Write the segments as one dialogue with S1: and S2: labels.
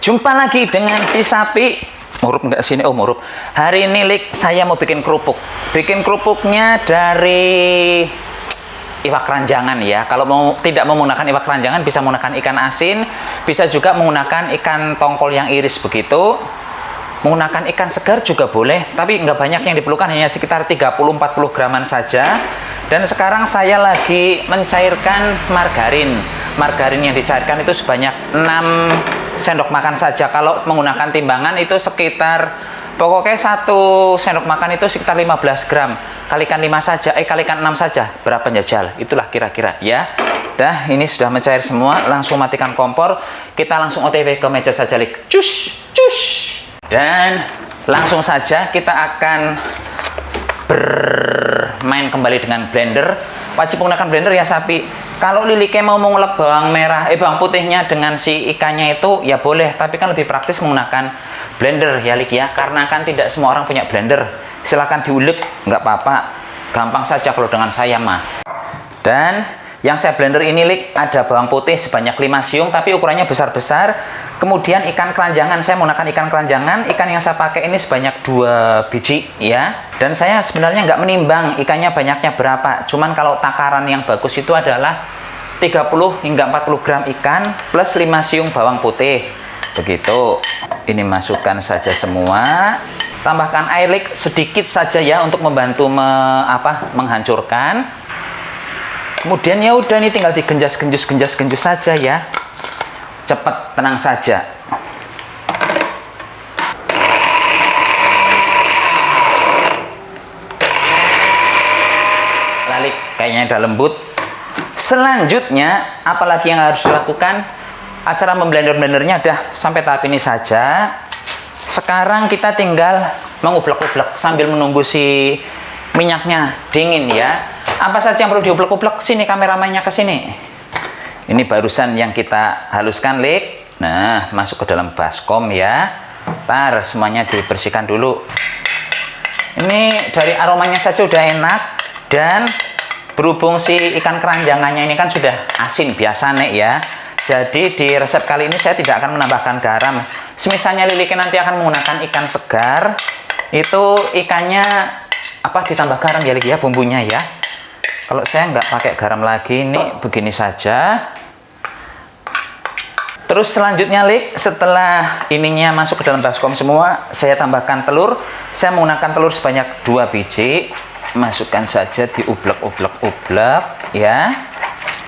S1: Jumpa lagi dengan si sapi. Murup nggak sini? Oh, murup. Hari ini saya mau bikin kerupuk. Bikin kerupuknya dari iwak ranjangan ya. Kalau tidak menggunakan iwak ranjangan, bisa menggunakan ikan asin, bisa juga menggunakan ikan tongkol yang iris begitu. Menggunakan ikan segar juga boleh, tapi nggak banyak yang diperlukan, hanya sekitar 30-40 graman saja. Dan sekarang saya lagi mencairkan margarin. Margarin yang dicairkan itu sebanyak 6 sendok makan saja. Kalau menggunakan timbangan itu sekitar, pokoknya 1 sendok makan itu sekitar 15 gram. Kalikan 5 saja, kalikan 6 saja. Berapa jajal? Itulah kira-kira ya. Dah, ini sudah mencair semua. Langsung matikan kompor. Kita langsung OTW ke meja saja, Cus, cus. Dan langsung saja kita akan bermain kembali dengan blender. Wajib menggunakan blender ya sapi. Kalau Lilike mau mengulek bawang putihnya dengan si ikannya itu ya boleh, tapi kan lebih praktis menggunakan blender ya Lik ya, karena kan tidak semua orang punya blender. Silahkan diulek, nggak apa-apa, gampang saja kalau dengan saya mah. Dan yang saya blender ini Lik, ada bawang putih sebanyak 5 siung, tapi ukurannya besar-besar. Kemudian ikan keranjangan, saya menggunakan ikan keranjangan. Ikan yang saya pakai ini sebanyak 2 biji ya. Dan saya sebenarnya nggak menimbang ikannya banyaknya berapa. Cuman kalau takaran yang bagus itu adalah 30 hingga 40 gram ikan plus 5 siung bawang putih. Begitu. Ini masukkan saja semua. Tambahkan air sedikit saja ya untuk membantu menghancurkan. Kemudian ya udah, ini tinggal digenjas saja ya. Cepat, tenang saja. Lalik, kayaknya udah lembut. Selanjutnya, apalagi yang harus dilakukan? Acara memblender-blendernya udah sampai tahap ini saja. Sekarang kita tinggal mengublek-ublek sambil menunggu si minyaknya dingin ya. Apa saja yang perlu diublek-ublek? Sini kameramennya ke sini. Ini barusan yang kita haluskan, Lik. Nah, masuk ke dalam baskom ya. Ntar semuanya dibersihkan dulu. Ini dari aromanya saja udah enak. Dan berhubung si ikan keranjangannya ini kan sudah asin biasa nek ya. Jadi di resep kali ini saya tidak akan menambahkan garam. Semisalnya Lilike nanti akan menggunakan ikan segar, itu ikannya ditambah garam ya Lik ya, bumbunya ya. Kalau saya nggak pakai garam lagi, ini begini saja. Terus selanjutnya Lik, setelah ininya masuk ke dalam baskom semua, saya tambahkan telur. Saya menggunakan telur sebanyak 2 biji. Masukkan saja, diublek-ublek ya.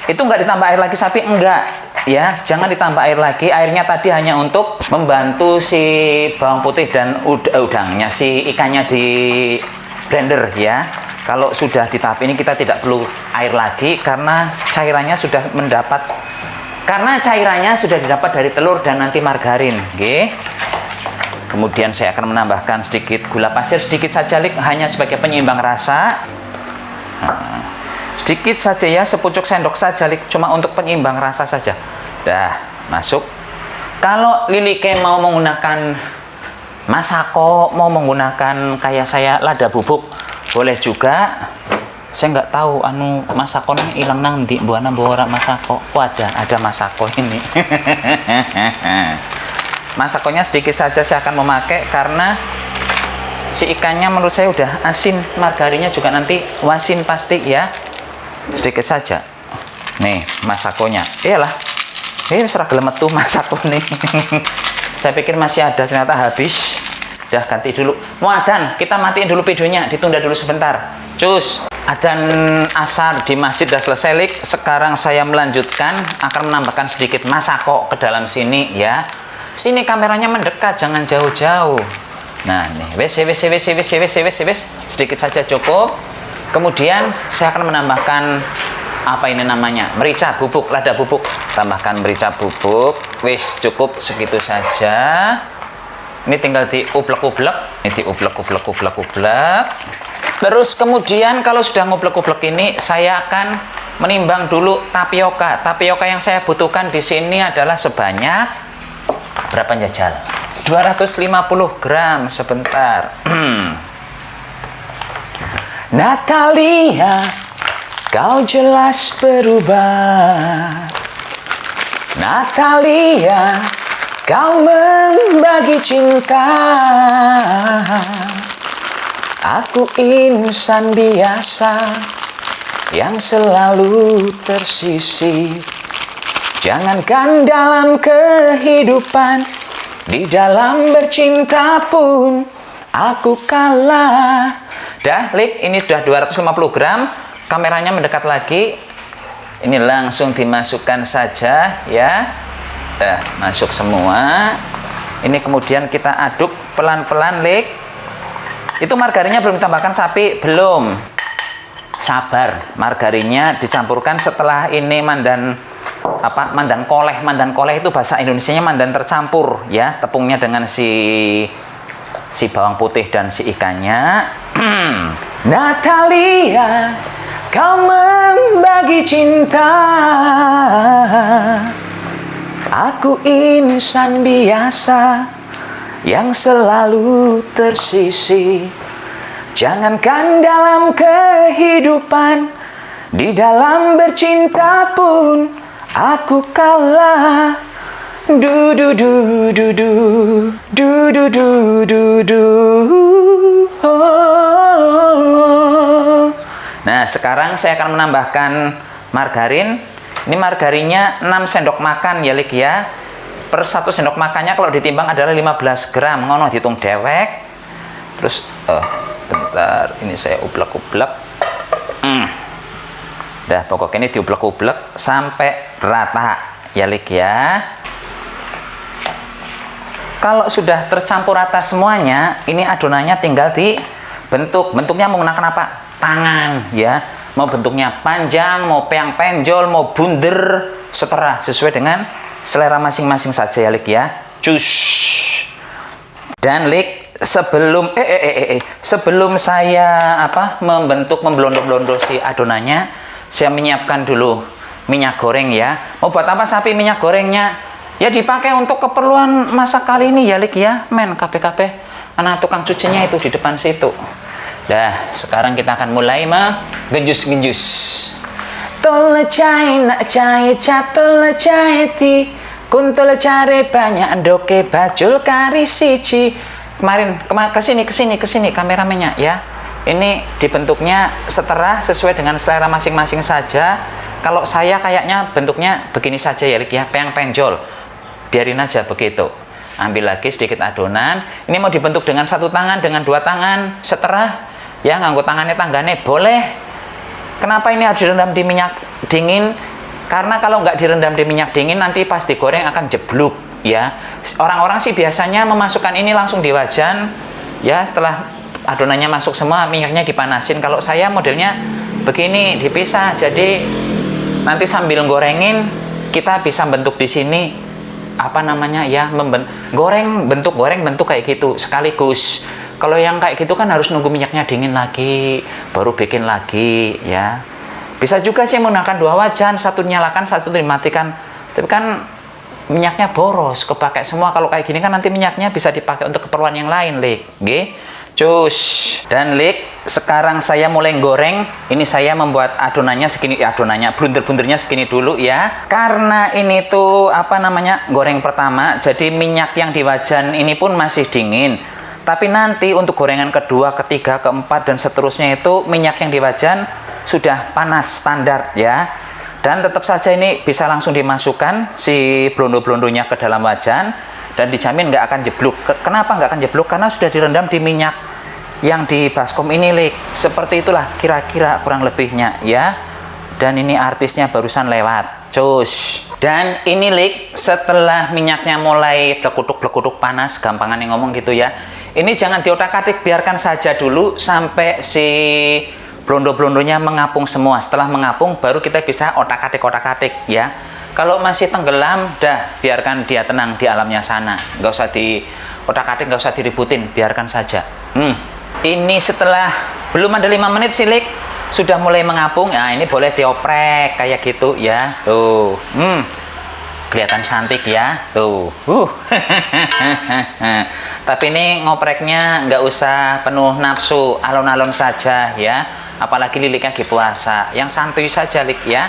S1: Itu nggak ditambah air lagi sapi, enggak ya. Jangan ditambah air lagi. Airnya tadi hanya untuk membantu si bawang putih dan udangnya, si ikannya di blender ya. Kalau sudah di tahap ini kita tidak perlu air lagi karena cairannya sudah didapat dari telur dan nanti margarin, oke. Kemudian saya akan menambahkan sedikit gula pasir, sedikit saja Lik, hanya sebagai penyeimbang rasa. Sedikit saja ya, sepucuk sendok saja Lik, cuma untuk penyeimbang rasa saja. Dah, masuk. Kalau Lilike mau menggunakan masako, mau menggunakan kayak saya lada bubuk, boleh juga. Saya nggak tahu masakonya hilang nanti buana bora masako. Oh, ada masako ini. Masakonya sedikit saja saya akan memakai karena si ikannya menurut saya udah asin, margarinnya juga nanti wasin pasti ya. Sedikit saja. Nih masakonya. Iyalah. Ini serah gelemet tuh masako nih. Saya pikir masih ada, ternyata habis. Udah ganti dulu. Mau adzan, kita matiin dulu videonya, ditunda dulu sebentar. Cus. Adzan asar di masjid sudah selesai Lik. Sekarang saya melanjutkan, akan menambahkan sedikit masako ke dalam sini ya. Sini kameranya mendekat, jangan jauh-jauh. Nah nih, wes, sedikit saja cukup. Kemudian saya akan menambahkan merica bubuk, lada bubuk. Tambahkan merica bubuk. Wes, cukup segitu saja. Ini tinggal diublek-ublek. Ini diublek-ublek. Terus kemudian kalau sudah ngublek-ublek ini, saya akan menimbang dulu tapioka. Tapioka yang saya butuhkan di sini adalah sebanyak berapa jajal? 250 gram. Sebentar. Natalia, kau jelas berubah. Natalia, kau membagi cinta. Aku insan biasa yang selalu tersisih. Jangankan dalam kehidupan, di dalam bercinta pun aku kalah. Dah, Lik, ini sudah 250 gram. Kameranya mendekat lagi. Ini langsung dimasukkan saja ya. Dah, masuk semua. Ini kemudian kita aduk pelan-pelan, Lik. Itu margarinnya belum ditambahkan sapi, belum. Sabar, margarinnya dicampurkan setelah ini mandan mandan koleh. Mandan koleh itu bahasa Indonesianya mandan tercampur ya, tepungnya dengan si bawang putih dan si ikannya. Natalia, kau membagi cinta. Aku insan biasa yang selalu tersisih. Jangankan dalam kehidupan, di dalam bercinta pun aku kalah. Du du du du du du du du du du. Oh. Nah, sekarang saya akan menambahkan margarin. Ini margarinnya 6 sendok makan ya, Lik ya. Per 1 sendok makannya kalau ditimbang adalah 15 gram. Ngono dihitung dewek. Terus bentar, ini saya ublek-ublek. Dah, pokoknya ini diublek-ublek sampai rata ya, Lik ya. Kalau sudah tercampur rata semuanya, ini adonannya tinggal dibentuk. Bentuknya menggunakan apa? Tangan ya. Mau bentuknya panjang, mau yang penjol, mau bunder, seterah sesuai dengan selera masing-masing saja ya, Lik ya. Cus. Dan Lik, sebelum saya memblondo-blondo si adonannya, saya menyiapkan dulu minyak goreng ya. Mau buat apa sapi minyak gorengnya? Ya dipakai untuk keperluan masak kali ini ya, Lik ya. Men, KP-KP anak tukang cucinya itu di depan situ. Dah, sekarang kita akan mulai menggenjus-genjus. Tola cai nak cai catola cai ti kuntola care banyak andoke bajul kari siji. Kemarin kesini kameramennya ya. Ini dibentuknya seterah sesuai dengan selera masing-masing saja. Kalau saya kayaknya bentuknya begini saja ya, Lik ya, penjol. Biarin aja begitu. Ambil lagi sedikit adonan. Ini mau dibentuk dengan 1 tangan, dengan 2 tangan, seterah. Ya, nganggo tangannya tanggane boleh. Kenapa ini harus direndam di minyak dingin? Karena kalau nggak direndam di minyak dingin, nanti pas digoreng akan jeblok ya. Orang-orang sih biasanya memasukkan ini langsung di wajan. Ya, setelah adonannya masuk semua, minyaknya dipanasin. Kalau saya modelnya begini, dipisah. Jadi nanti sambil gorengin, kita bisa bentuk di sini bentuk kayak gitu sekaligus. Kalau yang kayak gitu kan harus nunggu minyaknya dingin lagi baru bikin lagi ya. Bisa juga sih menggunakan 2 wajan, satu nyalakan, satu dimatikan, tapi kan minyaknya boros, kepakai semua. Kalau kayak gini kan nanti minyaknya bisa dipakai untuk keperluan yang lain, Lik. Nggih. Cus. Dan Lik, sekarang saya mulai goreng. Ini saya membuat adonannya segini, blunder-blundernya segini dulu ya. Karena ini tuh goreng pertama, jadi minyak yang di wajan ini pun masih dingin. Tapi nanti untuk gorengan kedua, ketiga, keempat dan seterusnya itu minyak yang di wajan sudah panas standar ya. Dan tetap saja ini bisa langsung dimasukkan si blondo-blondonya ke dalam wajan. Dan dijamin nggak akan jeblok. Kenapa nggak akan jeblok? Karena sudah direndam di minyak yang di baskom ini, Lik. Seperti itulah kira-kira kurang lebihnya ya. Dan ini artisnya barusan lewat. Cus. Dan ini, Lik, setelah minyaknya mulai blekutuk panas, gampangan yang ngomong gitu ya. Ini jangan diotak-atik, biarkan saja dulu sampai si blondo-blondonya mengapung semua. Setelah mengapung baru kita bisa otak-atik ya. Kalau masih tenggelam, dah biarkan dia tenang di alamnya sana. Nggak usah di otak-atik, nggak usah diributin, biarkan saja. Ini setelah belum ada 5 menit sih, Lik, sudah mulai mengapung. Nah, ini boleh dioprek kayak gitu ya. Tuh, kelihatan cantik ya. Tuh, Tapi ini ngopreknya nggak usah penuh nafsu, alon-alon saja ya. Apalagi Lilik lagi puasa, yang santuy saja, Lik ya.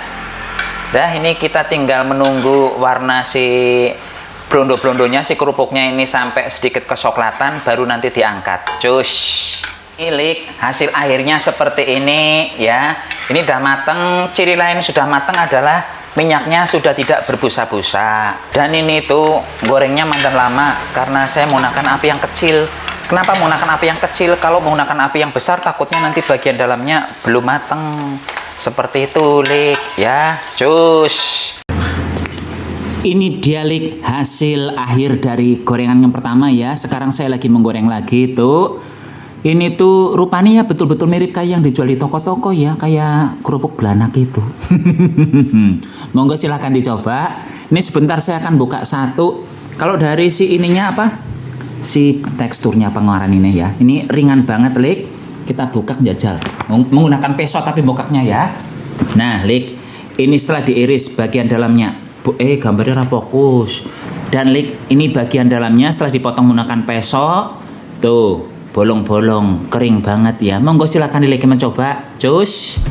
S1: Dah, ini kita tinggal menunggu warna si blondo-blondonya si kerupuknya ini sampai sedikit kecoklatan, baru nanti diangkat. Cus. Ilik, hasil akhirnya seperti ini ya. Ini udah mateng. Ciri lain sudah mateng adalah minyaknya sudah tidak berbusa-busa. Dan ini tuh gorengnya mantan lama karena saya menggunakan api yang kecil. Kenapa menggunakan api yang kecil? Kalau menggunakan api yang besar takutnya nanti bagian dalamnya belum mateng. Seperti itu, Lik ya. Cus. Ini dia, Lik, hasil akhir dari gorengan yang pertama ya. Sekarang saya lagi menggoreng lagi tuh. Ini tuh rupanya ya betul-betul mirip kayak yang dijual di toko-toko ya, kayak kerupuk belanak itu. Monggo silahkan dicoba. Ini sebentar saya akan buka satu. Kalau dari si ininya apa? Si teksturnya pengeluaran ini ya. Ini ringan banget, Lik. Kita buka jajal. Menggunakan peso tapi bokaknya ya. Nah, Lik, ini setelah diiris bagian dalamnya. Gambarnya fokus. Dan Lik, ini bagian dalamnya setelah dipotong menggunakan peso. Tuh. Bolong-bolong, kering banget ya. Monggo silakan Lik mencoba. Cus.